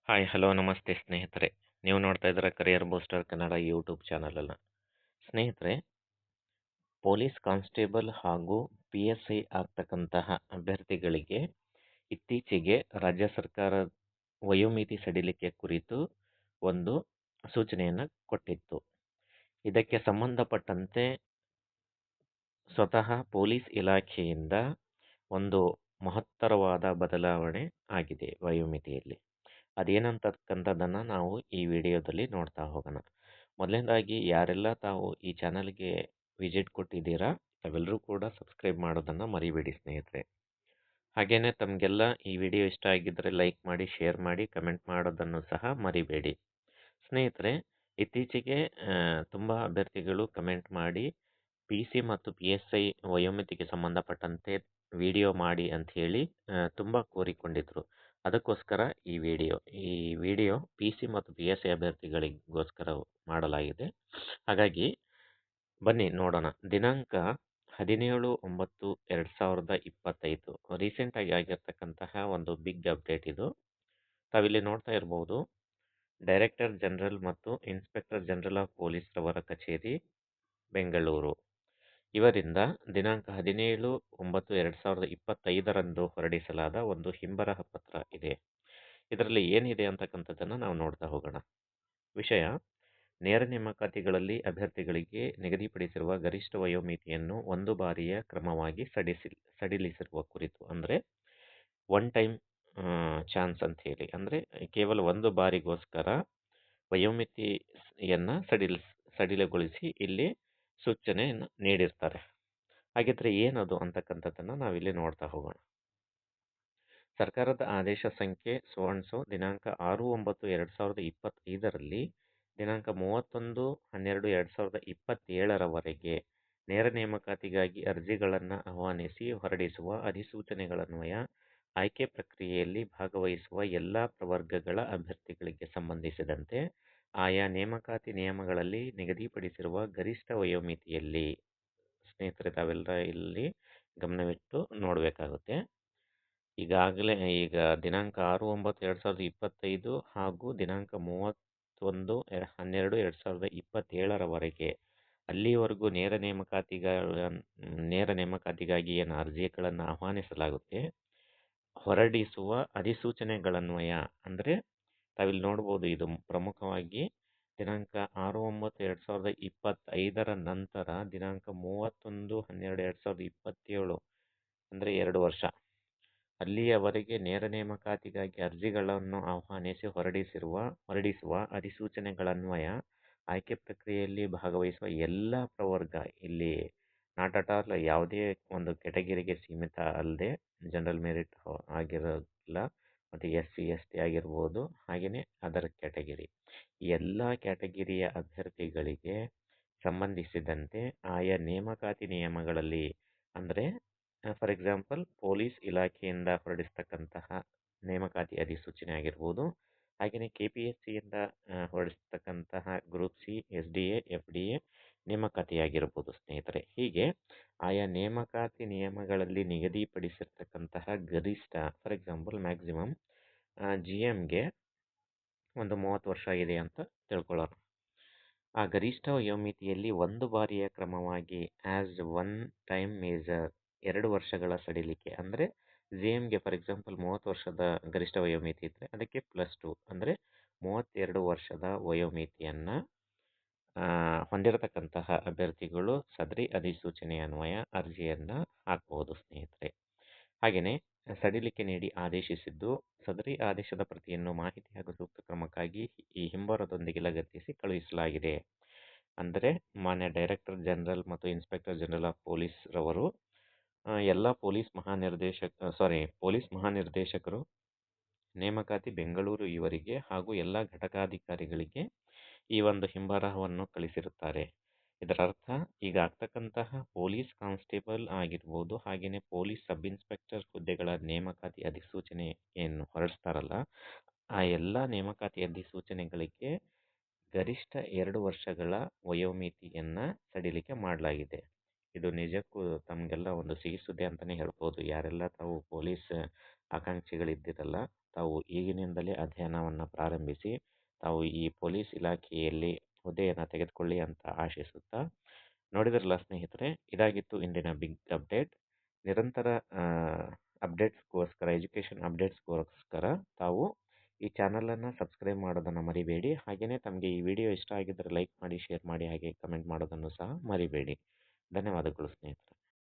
Hi hello ನಮಸ್ತೆ ಸ್ನೇಹಿತರೆ. ನೀವು ನೋಡ್ತಾ ಇದ್ದೀರಾ ಕರಿಯರ್ ಬೂಸ್ಟರ್ ಕನ್ನಡ ಯೂಟ್ಯೂಬ್ ಚಾನಲನ್ನು. ಸ್ನೇಹಿತರೆ, ಪೊಲೀಸ್ ಕಾನ್ಸ್ಟೇಬಲ್ ಹಾಗೂ PSI ಆಗ್ತಕ್ಕಂತಹ ಅಭ್ಯರ್ಥಿಗಳಿಗೆ ಇತ್ತೀಚೆಗೆ ರಾಜ್ಯ ಸರ್ಕಾರ ವಯೋಮಿತಿ ಸಡಿಲಿಕೆ ಕುರಿತು ಒಂದು ಸೂಚನೆಯನ್ನು ಕೊಟ್ಟಿತ್ತು. ಇದಕ್ಕೆ ಸಂಬಂಧಪಟ್ಟಂತೆ ಸ್ವತಃ ಪೊಲೀಸ್ ಇಲಾಖೆಯಿಂದ ಒಂದು ಮಹತ್ತರವಾದ ಬದಲಾವಣೆ ಆಗಿದೆ ವಯೋಮಿತಿಯಲ್ಲಿ. ಅದೇನಂತಕ್ಕಂಥದ್ದನ್ನು ನಾವು ಈ ವಿಡಿಯೋದಲ್ಲಿ ನೋಡ್ತಾ ಹೋಗೋಣ. ಮೊದಲನೇದಾಗಿ ಯಾರೆಲ್ಲ ತಾವು ಈ ಚಾನಲ್ಗೆ ವಿಸಿಟ್ ಕೊಟ್ಟಿದ್ದೀರಾ ತಾವೆಲ್ಲರೂ ಕೂಡ ಸಬ್ಸ್ಕ್ರೈಬ್ ಮಾಡೋದನ್ನು ಮರಿಬೇಡಿ ಸ್ನೇಹಿತರೆ. ಹಾಗೆಯೇ ತಮಗೆಲ್ಲ ಈ ವಿಡಿಯೋ ಇಷ್ಟ ಆಗಿದ್ದರೆ ಲೈಕ್ ಮಾಡಿ, ಶೇರ್ ಮಾಡಿ, ಕಮೆಂಟ್ ಮಾಡೋದನ್ನು ಸಹ ಮರಿಬೇಡಿ ಸ್ನೇಹಿತರೆ. ಇತ್ತೀಚೆಗೆ ತುಂಬ ಅಭ್ಯರ್ಥಿಗಳು ಕಮೆಂಟ್ ಮಾಡಿ PC ಮತ್ತು PSI ವಯೋಮಿತಿಗೆ ಸಂಬಂಧಪಟ್ಟಂತೆ ವಿಡಿಯೋ ಮಾಡಿ ಅಂತ ಹೇಳಿ ತುಂಬ ಕೋರಿಕೊಂಡಿದ್ರು. ಅದಕ್ಕೋಸ್ಕರ ಈ ವಿಡಿಯೋ PC ಮತ್ತು PSI ಅಭ್ಯರ್ಥಿಗಳಿಗೋಸ್ಕರ ಮಾಡಲಾಗಿದೆ. ಹಾಗಾಗಿ ಬನ್ನಿ ನೋಡೋಣ. ದಿನಾಂಕ 17/9/2025 ರೀಸೆಂಟಾಗಿ ಆಗಿರ್ತಕ್ಕಂತಹ ಒಂದು ಬಿಗ್ ಅಪ್ಡೇಟ್ ಇದು. ತಾವಿಲ್ಲಿ ನೋಡ್ತಾ ಇರ್ಬೋದು, ಡೈರೆಕ್ಟರ್ ಜನರಲ್ ಮತ್ತು ಇನ್ಸ್ಪೆಕ್ಟರ್ ಜನರಲ್ ಆಫ್ ಪೊಲೀಸ್ ರವರ ಕಚೇರಿ ಬೆಂಗಳೂರು ಇವರಿಂದ ದಿನಾಂಕ 17/9/2025 ಹೊರಡಿಸಲಾದ ಒಂದು ಹಿಂಬರಹ ಪತ್ರ ಇದೆ. ಇದರಲ್ಲಿ ಏನಿದೆ ಅಂತಕ್ಕಂಥದ್ದನ್ನು ನಾವು ನೋಡ್ತಾ ಹೋಗೋಣ. ವಿಷಯ: ನೇರ ನೇಮಕಾತಿಗಳಲ್ಲಿ ಅಭ್ಯರ್ಥಿಗಳಿಗೆ ನಿಗದಿಪಡಿಸಿರುವ ಗರಿಷ್ಠ ವಯೋಮಿತಿಯನ್ನು ಒಂದು ಬಾರಿಯ ಕ್ರಮವಾಗಿ ಸಡಿಲಿಸಿರುವ ಕುರಿತು. ಅಂದರೆ ಒನ್ ಟೈಮ್ ಚಾನ್ಸ್ ಅಂತ ಹೇಳಿ, ಅಂದರೆ ಕೇವಲ ಒಂದು ಬಾರಿಗೋಸ್ಕರ ವಯೋಮಿತಿಯನ್ನು ಸಡಿಲಗೊಳಿಸಿ ಇಲ್ಲಿ ಸೂಚನೆಯನ್ನು ನೀಡಿರ್ತಾರೆ. ಹಾಗಿದ್ರೆ ಏನದು ಅಂತಕ್ಕಂಥದ್ದನ್ನು ನಾವಿಲ್ಲಿ ನೋಡ್ತಾ ಹೋಗೋಣ. ಸರ್ಕಾರದ ಆದೇಶ ಸಂಖ್ಯೆ ದಿನಾಂಕ 6/9/2025 ದಿನಾಂಕ 31/12/2027 ನೇರ ನೇಮಕಾತಿಗಾಗಿ ಅರ್ಜಿಗಳನ್ನು ಆಹ್ವಾನಿಸಿ ಹೊರಡಿಸುವ ಅಧಿಸೂಚನೆಗಳನ್ವಯ ಆಯ್ಕೆ ಪ್ರಕ್ರಿಯೆಯಲ್ಲಿ ಭಾಗವಹಿಸುವ ಎಲ್ಲ ಪ್ರವರ್ಗಗಳ ಅಭ್ಯರ್ಥಿಗಳಿಗೆ ಸಂಬಂಧಿಸಿದಂತೆ ಆಯಾ ನೇಮಕಾತಿ ನಿಯಮಗಳಲ್ಲಿ ನಿಗದಿಪಡಿಸಿರುವ ಗರಿಷ್ಠ ವಯೋಮಿತಿಯಲ್ಲಿ. ಸ್ನೇಹಿತರೆ, ತಾವೆಲ್ಲ ಇಲ್ಲಿ ಗಮನವಿಟ್ಟು ನೋಡಬೇಕಾಗುತ್ತೆ. ಈಗ ದಿನಾಂಕ 6/9/2025 ಹಾಗೂ ದಿನಾಂಕ 31/12/2027 ಅಲ್ಲಿವರೆಗೂ ನೇರ ನೇಮಕಾತಿಗಾಗಿ ಏನು ಅರ್ಜಿಗಳನ್ನು ಆಹ್ವಾನಿಸಲಾಗುತ್ತೆ, ಹೊರಡಿಸುವ ಅಧಿಸೂಚನೆಗಳನ್ವಯ. ಅಂದರೆ ತಾವಿಲ್ಲಿ ನೋಡ್ಬೋದು, ಇದು ಪ್ರಮುಖವಾಗಿ ದಿನಾಂಕ 6/9/2025 ನಂತರ ದಿನಾಂಕ 31/12/2027 ಅಂದರೆ 2 ವರ್ಷ ಅಲ್ಲಿಯವರೆಗೆ ನೇರ ನೇಮಕಾತಿಗಾಗಿ ಅರ್ಜಿಗಳನ್ನು ಆಹ್ವಾನಿಸಿ ಹೊರಡಿಸುವ ಅಧಿಸೂಚನೆಗಳನ್ವಯ ಆಯ್ಕೆ ಪ್ರಕ್ರಿಯೆಯಲ್ಲಿ ಭಾಗವಹಿಸುವ ಎಲ್ಲ ಪ್ರವರ್ಗ, ಇಲ್ಲಿ ನಾಟ್ ಅಟ್ ಆಲ್ ಯಾವುದೇ ಒಂದು ಕೆಟಗಿರಿಗೆ ಸೀಮಿತ ಅಲ್ಲದೆ ಜನರಲ್ ಮೆರಿಟ್ ಆಗಿರೋಲ್ಲ, ಮತ್ತು SC/ST ಆಗಿರ್ಬೋದು, ಹಾಗೆಯೇ ಅದರ್ ಕ್ಯಾಟಗಿರಿ, ಎಲ್ಲ ಕ್ಯಾಟಗಿರಿಯ ಅಭ್ಯರ್ಥಿಗಳಿಗೆ ಸಂಬಂಧಿಸಿದಂತೆ ಆಯಾ ನೇಮಕಾತಿ ನಿಯಮಗಳಲ್ಲಿ, ಅಂದರೆ ಫಾರ್ ಎಕ್ಸಾಂಪಲ್ ಪೊಲೀಸ್ ಇಲಾಖೆಯಿಂದ ಹೊರಡಿಸ್ತಕ್ಕಂತಹ ನೇಮಕಾತಿ ಅಧಿಸೂಚನೆ ಆಗಿರ್ಬೋದು, ಹಾಗೆಯೇ KPSCಯಿಂದ ಹೊರಡಿಸ್ತಕ್ಕಂತಹ ಗ್ರೂಪ್ C, SDA, FDA ನೇಮಕಾತಿಯಾಗಿರ್ಬೋದು ಸ್ನೇಹಿತರೆ. ಹೀಗೆ ಆಯಾ ನೇಮಕಾತಿ ನಿಯಮಗಳಲ್ಲಿ ನಿಗದಿಪಡಿಸಿರ್ತಕ್ಕಂತಹ ಗರಿಷ್ಠ, ಫಾರ್ ಎಕ್ಸಾಂಪಲ್ ಮ್ಯಾಕ್ಸಿಮಮ್ GMಗೆ ಒಂದು 30 ವರ್ಷ ಇದೆ ಅಂತ ತಿಳ್ಕೊಳ್ಳೋಣ. ಆ ಗರಿಷ್ಠ ವಯೋಮಿತಿಯಲ್ಲಿ ಒಂದು ಬಾರಿಯ ಕ್ರಮವಾಗಿ ಆಸ್ ಒನ್ ಟೈಮ್ ಮೇಜರ್ 2 ವರ್ಷಗಳ ಸಡಿಲಿಕೆ. ಅಂದರೆ GMಗೆ ಫಾರ್ ಎಕ್ಸಾಂಪಲ್ 30 ವರ್ಷದ ಗರಿಷ್ಠ ವಯೋಮಿತಿ ಇದ್ದರೆ ಅದಕ್ಕೆ +2 ಅಂದರೆ 32 ವರ್ಷದ ವಯೋಮಿತಿಯನ್ನು ಹೊಂದಿರತಕ್ಕಂತಹ ಅಭ್ಯರ್ಥಿಗಳು ಸದರಿ ಅಧಿಸೂಚನೆ ಅನ್ವಯ ಅರ್ಜಿಯನ್ನು ಹಾಕಬಹುದು ಸ್ನೇಹಿತರೆ. ಹಾಗೆಯೇ ಸಡಿಲಿಕೆ ನೀಡಿ ಆದೇಶಿಸಿದ್ದು, ಸದರಿ ಆದೇಶದ ಪ್ರತಿಯನ್ನು ಮಾಹಿತಿ ಹಾಗೂ ಸೂಕ್ತ ಕ್ರಮಕ್ಕಾಗಿ ಈ ಹಿಂಬರದೊಂದಿಗೆ ಲಗತ್ತಿಸಿ ಕಳುಹಿಸಲಾಗಿದೆ. ಅಂದರೆ ಮಾನ್ಯ ಡೈರೆಕ್ಟರ್ ಜನರಲ್ ಮತ್ತು ಇನ್ಸ್ಪೆಕ್ಟರ್ ಜನರಲ್ ಆಫ್ ಪೊಲೀಸ್ ರವರು ಎಲ್ಲ ಪೊಲೀಸ್ ಮಹಾನಿರ್ದೇಶಕರು ನೇಮಕಾತಿ ಬೆಂಗಳೂರು ಇವರಿಗೆ ಹಾಗೂ ಎಲ್ಲ ಘಟಕಾಧಿಕಾರಿಗಳಿಗೆ ಈ ಒಂದು ಹಿಂಬರಹವನ್ನು ಕಳಿಸಿರುತ್ತಾರೆ. ಇದರ ಅರ್ಥ, ಈಗ ಆಗ್ತಕ್ಕಂತಹ ಪೊಲೀಸ್ ಕಾನ್ಸ್ಟೇಬಲ್ ಆಗಿರ್ಬೋದು, ಹಾಗೆಯೇ ಪೊಲೀಸ್ ಸಬ್ ಇನ್ಸ್ಪೆಕ್ಟರ್ ಹುದ್ದೆಗಳ ನೇಮಕಾತಿ ಅಧಿಸೂಚನೆ ಏನು ಹೊರಡಿಸ್ತಾರಲ್ಲ, ಆ ಎಲ್ಲ ನೇಮಕಾತಿ ಅಧಿಸೂಚನೆಗಳಿಗೆ ಗರಿಷ್ಠ 2 ವರ್ಷಗಳ ವಯೋಮಿತಿಯನ್ನು ಸಡಿಲಿಕೆ ಮಾಡಲಾಗಿದೆ. ಇದು ನಿಜಕ್ಕೂ ತಮಗೆಲ್ಲ ಒಂದು ಸಿಹಿ ಸುದ್ದಿ ಅಂತಲೇ ಹೇಳ್ಬೋದು. ಯಾರೆಲ್ಲ ತಾವು ಪೊಲೀಸ್ ಆಕಾಂಕ್ಷಿಗಳಿದ್ದೀರಲ್ಲ ತಾವು ಈಗಿನಿಂದಲೇ ಅಧ್ಯಯನವನ್ನು ಪ್ರಾರಂಭಿಸಿ ತಾವು ಈ ಪೊಲೀಸ್ ಇಲಾಖೆಯಲ್ಲಿ ಹುದ್ದೆಯನ್ನು ತೆಗೆದುಕೊಳ್ಳಿ ಅಂತ ಆಶಿಸುತ್ತಾ, ನೋಡಿದ್ರಲ್ಲ ಸ್ನೇಹಿತರೆ, ಇದಾಗಿತ್ತು ಇಂದಿನ ಬಿಗ್ ಅಪ್ಡೇಟ್. ನಿರಂತರ ಅಪ್ಡೇಟ್ಸ್ಗೋಸ್ಕರ, ಎಜುಕೇಷನ್ ಅಪ್ಡೇಟ್ಸ್ಗೋಸ್ಕರ ತಾವು ಈ ಚಾನಲನ್ನು ಸಬ್ಸ್ಕ್ರೈಬ್ ಮಾಡೋದನ್ನು ಮರಿಬೇಡಿ. ಹಾಗೆಯೇ ತಮಗೆ ಈ ವಿಡಿಯೋ ಇಷ್ಟ ಆಗಿದ್ದರೆ ಲೈಕ್ ಮಾಡಿ, ಶೇರ್ ಮಾಡಿ, ಹಾಗೆ ಕಮೆಂಟ್ ಮಾಡೋದನ್ನು ಸಹ ಮರಿಬೇಡಿ. ಧನ್ಯವಾದಗಳು ಸ್ನೇಹಿತರೆ.